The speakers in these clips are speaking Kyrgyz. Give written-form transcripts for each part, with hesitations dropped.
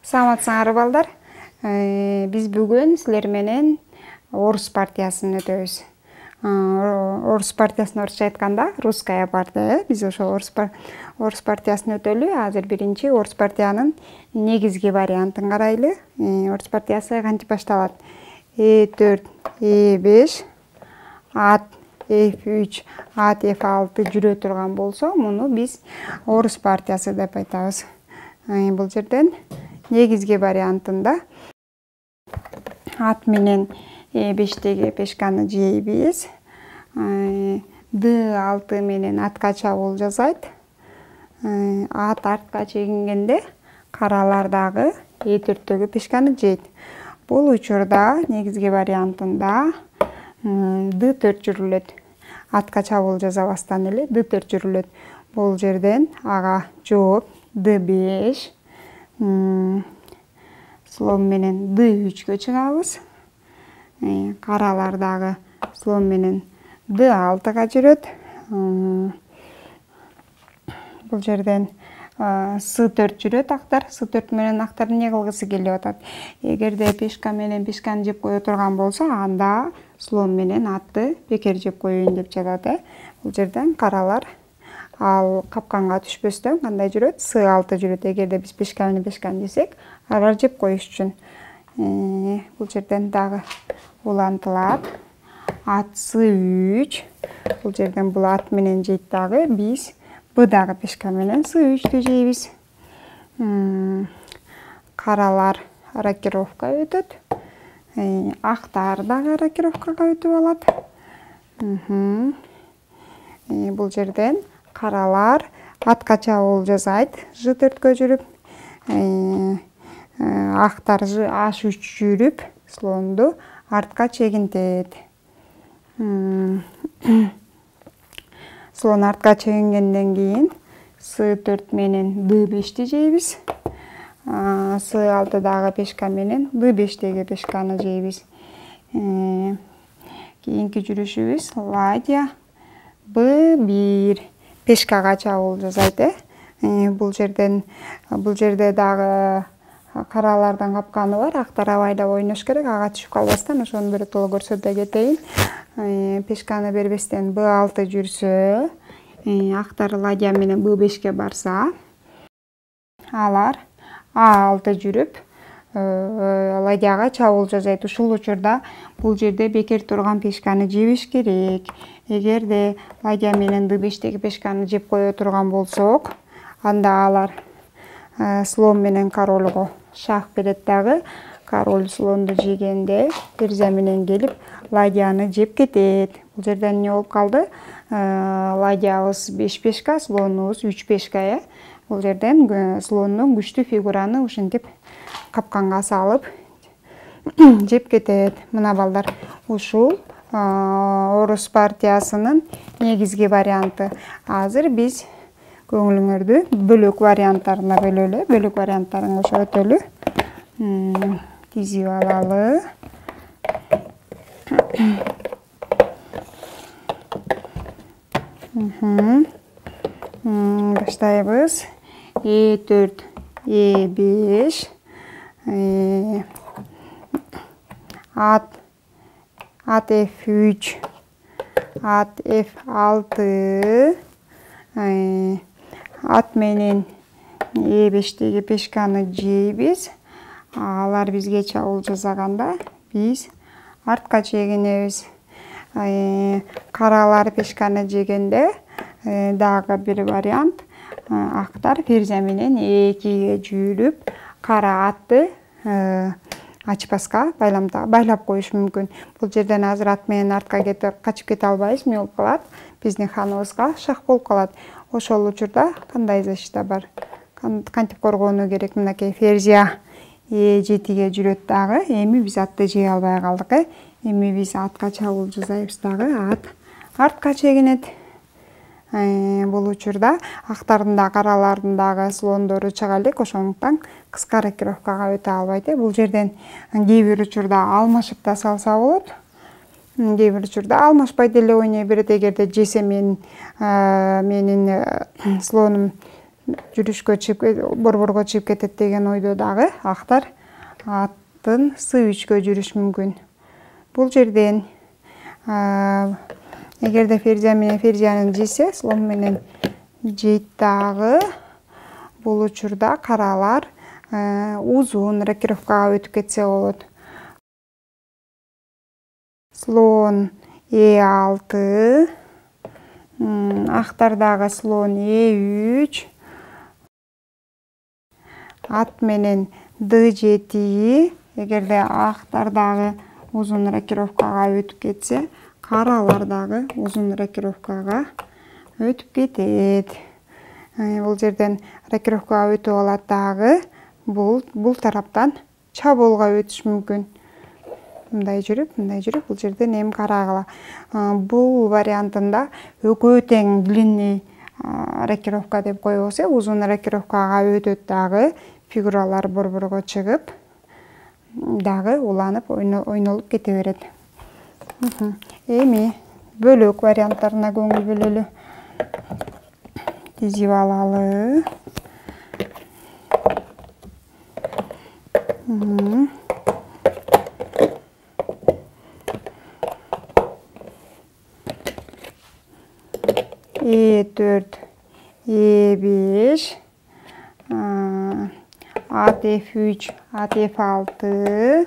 Саламатсыңар балдар. Биз бүгүн силер менен орус партиясын өтөбүз. Орус партиясын орусча айтканда русская партия. Биз ошо орус партиясын өтөлү. Азыр биринчи орус партиянын негизги вариантын карайлы. Орус партиясы кантип башталат? E4, E5, ат F3, ат F6 жүрө турган болсо, муну биз орус партиясы деп айтабыз. Бул жерден негизги вариантында ат менен E5-теги пешканы жейбиз. D6 менен атка чабуул жасайт. Ат артка чегингенде каралар дагы E4-төгү пешканы жейт. Бул учурда негизги вариантында D4 жүрүлөт. Атка чабуул жасабастан эле D4 жүрүлөт. Бул жерден ага жооп D5, слон менен D3-кө чыгабыз. Каралар дагы слон менен D6-га жүрөт. Бул жерден C4 жүрөт актар. C4 менен актар эмне кылгысы келип атат? Эгерде пешка менен пешканы жеп кое турган болсо, анда слон менен атты бекер жеп коеюн деп жатат. Бул жерден каралар ал капканга түшпөстөн кандай жүрөт? C6 жүрөт. Эгерде биз пешканы жесек, алар жеп коюш үчүн. Бул жерден дагы улантылат. Ат C3. Бул жерден бул ат менен жейт дагы. Биз Б дагы пешка менен C3-тү жейбиз. Каралар рокировка өтөт. Актар дагы рокировкага өтүп алат. Бул жерден каралар атка чабуул жасайт. G4-кө жүрүп, актар H3 жүрүп, слонду артка чегинтет. Слон артка чегингенден кийин C4 менен D5-ти жейбиз. C6 дагы пешка менен D5-теги пешканы жейбиз. Кийинки жүрүшүбүз ладья B1. Пешкага чабуул жасайт. Бул жерде дагы каралардын капканы бар. Актар абайда ойнош керек. Ага түшүп калбастан ошону биротоло көрсөтө кетейин. Пешканы бербестен B6 жүрсө, актар ладья менен B5-ке барса, алар A6 жүрүп, ладьяга чабуул жасайт. Ушул учурда бул жерде бекер турган пешканы жебиш керек. Эгерде ладья менен D5-теги пешканы жеп кое турган болсок, анда алар слон менен королго шах берет дагы. Король слонду жегенде ферзя менен келип ладьяны жеп кетет. Бул жерден эмне болуп калды? Ладьябыз 5 пешка, слонубуз 3 пешка. Бул жерден слондун күчтүү фигураны ушинтип капканга салып жеп кетет. Мына балдар, ушул орус партиясынын негизги варианты. Азыр биз көңүлүңөрдү бөлөк варианттарына бөлөлү. Бөлөк варианттарын ошо өтөлү. Тизип алалы. Баштайбыз. E4, E5, ат F3, ат F6, ат менен E5-теги пешканы жейбиз. Алар бизге чабуул жасаганда биз артка чегинебиз. Каралар пешканы жегенде дагы бир вариант. Актар ферзя менен E2-ге жүрүп, кара атты ачпаска байлап коюш мүмкүн. Бул жерден азыр ат менен артка качып кете албайбыз. Эмне болуп калат? Биздин ханыбызга шах болуп калат. Ошол учурда кандай защита бар? Кантип коргонуу керек? Мынакей ферзя E7-ге жүрөт дагы. Эми биз атты жей албай калдык. Эми биз атка чабуул жасайбыз дагы. Ат артка чегинет. Бул учурда актардын да каралардын дагы слондору чыга элек. Ошондуктан кыска рокировкага өтө албайт. Бул жерден кээ бир учурда алмашып да салса болот. Кээ бир учурда алмашпай деле ойной берет. Эгерде жесе менин слонум жүрүшкө чыгып борборго чыгып кетет деген ойдо дагы актар аттын сыйычкө жүрүш мүмкүн. Бул жерден эгерде Ферзия менен Ферзиянын жесе, слон менен жейт дагы. Бул учурда каралар узун рокировкага өтүп кетсе болот. Слон E6, актар дагы слон E3, ат менен D7, эгерде актар дагы узун рокировкага өтүп кетсе, каралар дагы узун рокировкага өтүп кетет. Бул жерден рокировкага өтүп алат дагы, бул тараптан чабуулга өтүш мүмкүн. Мындай жүрүп, бул жерден эми карагыла. Бул вариантында экөө тең длинный рокировка деп коебуз, узун рокировкага өтөт дагы, фигуралар борборго чыгып, дагы уланып ойнолуп кете берет. Эми бөлөк варианттарына көңүл бөлөлү. Тизип алалы. E4, E5, at F3, at F6.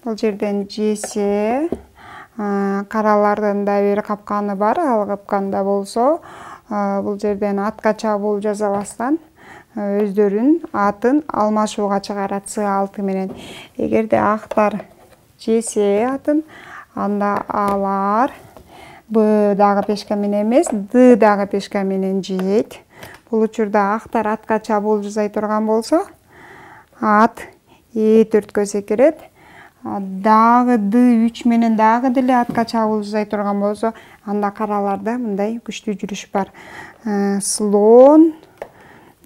Бул жерден жесе, каралардын да бир капканы бар. Ал капканда болсо, бул жерден атка чабуул жасабастан өздөрүн атын алмашууга чыгарат C6 менен. Эгерде актар жесе атын, анда алар Б дагы пешка менен эмес, Д дагы пешка менен жейт. Бул учурда актар атка чабуул жасай турган болсо, ат E4кө секирет. Дагы D3 менен дагы деле атка чабуул жасай турган болсо, анда караларда мындай күчтүү жүрүш бар. Слон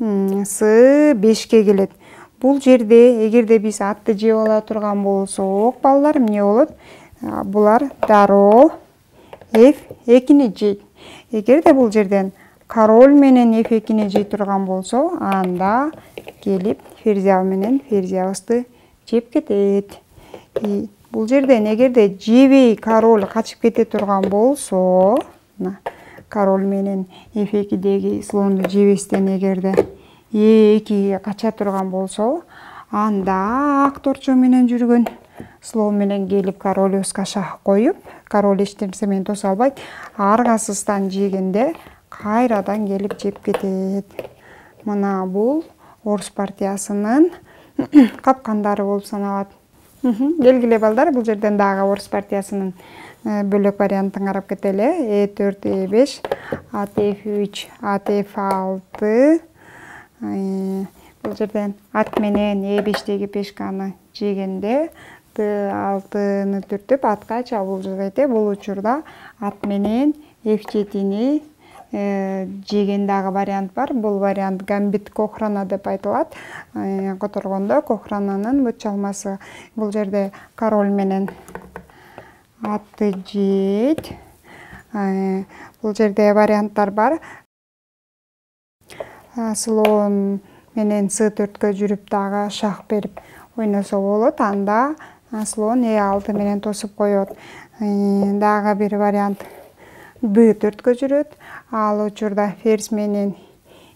C5ке келет. Бул жерде эгерде биз атты жеп ала турган болсок, балдар, эмне болот? Булар дароо F2-ни жейт. Эгерде бул жерден король менен F2-ни жей турган болсо, анда келип Ферзия менен Ферзиябызды жеп кетет. Бул жерден эгерде жебей король качып кете турган болсо, король менен F2деги слонду жебестен эгерде E2ге кача турган болсо, анда ак торчо менен жүргөн слон менен келип королёвска шах коюп, король эч нерсе менен тоса албайт, аргасыздан жегенде кайрадан келип жеп кетет. Мына бул орус партиясынын капкандары болуп саналат. Келгиле балдар, бул жерден дагы орус партиясынын бөлөк вариантын карап кетели. E4, E5, at F3, at F6. Бул жерден ат менен E5деги пешканы жегенде D6-ны түртүп атка чабуул жасайт. Бул учурда ат менен F7-ни жеген дагы вариант бар. Бул вариант гамбит кохрана деп айтылат. Которгондо кохрананын бут чалмасы. Бул жерде король менен атты жейт. Бул жерде варианттар бар. Слон менен C4кө жүрүп дагы шах берип ойносо болот. Анда слон E6 менен тосуп коет. Дагы бир вариант D4кө жүрөт. Ал учурда ферзь менен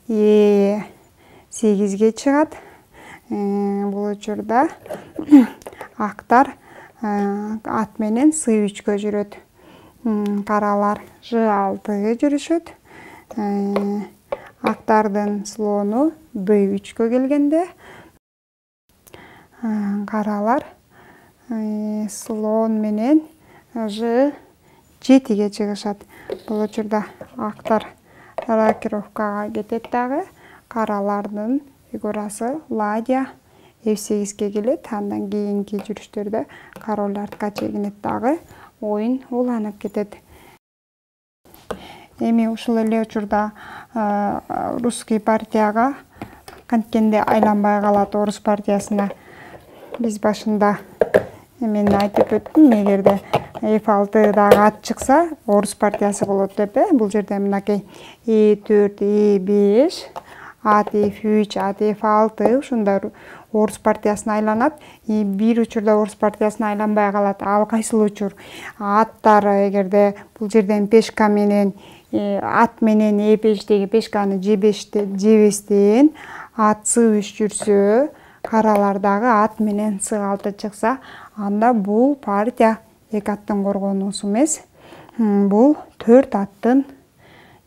E8ге чыгат. Бул учурда актар ат менен C3кө жүрөт. Каралар G6га жүрүшөт. Актардын слону D3кө келгенде, каралар слон менен G7ге чыгышат. Бул учурда актар рокировкага кетет дагы. Каралардын фигурасы ладья F8ге келет. Андан кийинки жүрүштөрдө король артка чегинет дагы. Оюн уланып кетет. Эми ушул эле учурда русский партияга канткенде айланбай калат орус партиясына. Биз башында эмени айтып өттүм, эгерде F6 дагы ат чыкса, орус партиясы болот деп, бул жерде мынакей E4, E5, ат F3, ат F6 ушундай орус партиясына айланат. Бир учурда орус партиясына айланбай калат. Ал кайсыл учур? Аттар эгерде бул жерден пешка менен ат менен E5деги пешканы жебестен ат C3 жүрсө, каралар дагы ат менен C6 чыкса, анда бул партия эки аттын коргонуусу эмес. Бул 4 аттын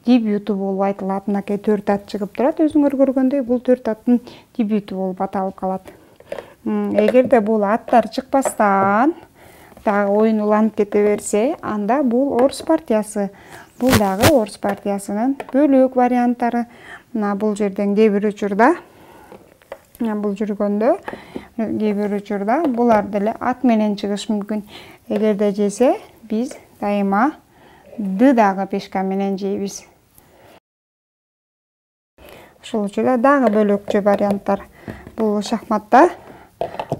дебюту болуп айтылат. Мынакей 4 ат чыгып турат, өзүңөр көргөндөй, бул 4 аттын дебюту болуп аталып калат. Эгерде бул аттар чыкпастан дагы оюн уланып кете берсе, анда бул орус партиясы. Бул дагы орус партиясынын бөлөк варианттары. Мына бул жерден кээ бир учурда бул жүргөндө, кээ бир учурда булар деле ат менен чыгыш мүмкүн. Эгерде жесе, биз дайыма D дагы пешка менен жейбиз. Ушул учурда дагы бөлөкчө варианттар. Бул шахматта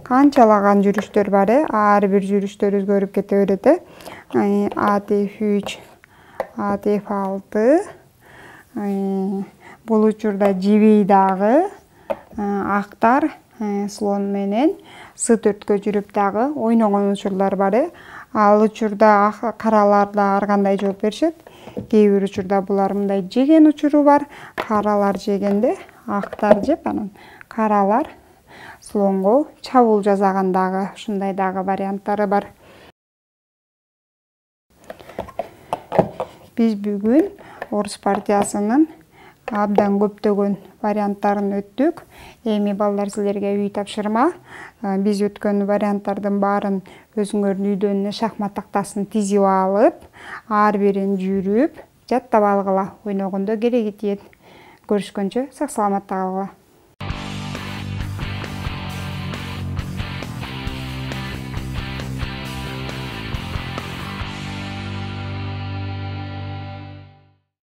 канчалаган жүрүштөр бар, ар бир жүрүштөр өзгөрүп кете берет. Ат F3, ат F6. Бул учурда жебей дагы актар слон менен C4кө жүрүп дагы ойногон учурлар бар. Ал учурда каралар да ар кандай жооп беришет. Кээ бир учурда булар мындай жеген учуру бар. Каралар жегенде актар жеп, анан каралар слонго чабуул жасаган дагы ушундай дагы варианттары бар. Биз бүгүн орус партиясынын абдан көптөгөн варианттарын өттүк. Эми балдар, силерге үй тапшырма. Биз өткөн варианттардын баарын өзүңөрдүн үйдөн шахмат тактасын тизип алып, ар бирин жүрүп, жаттап алгыла. Ойногондо кереги тиет. Көрүшкөнчө сак саламатта калгыла.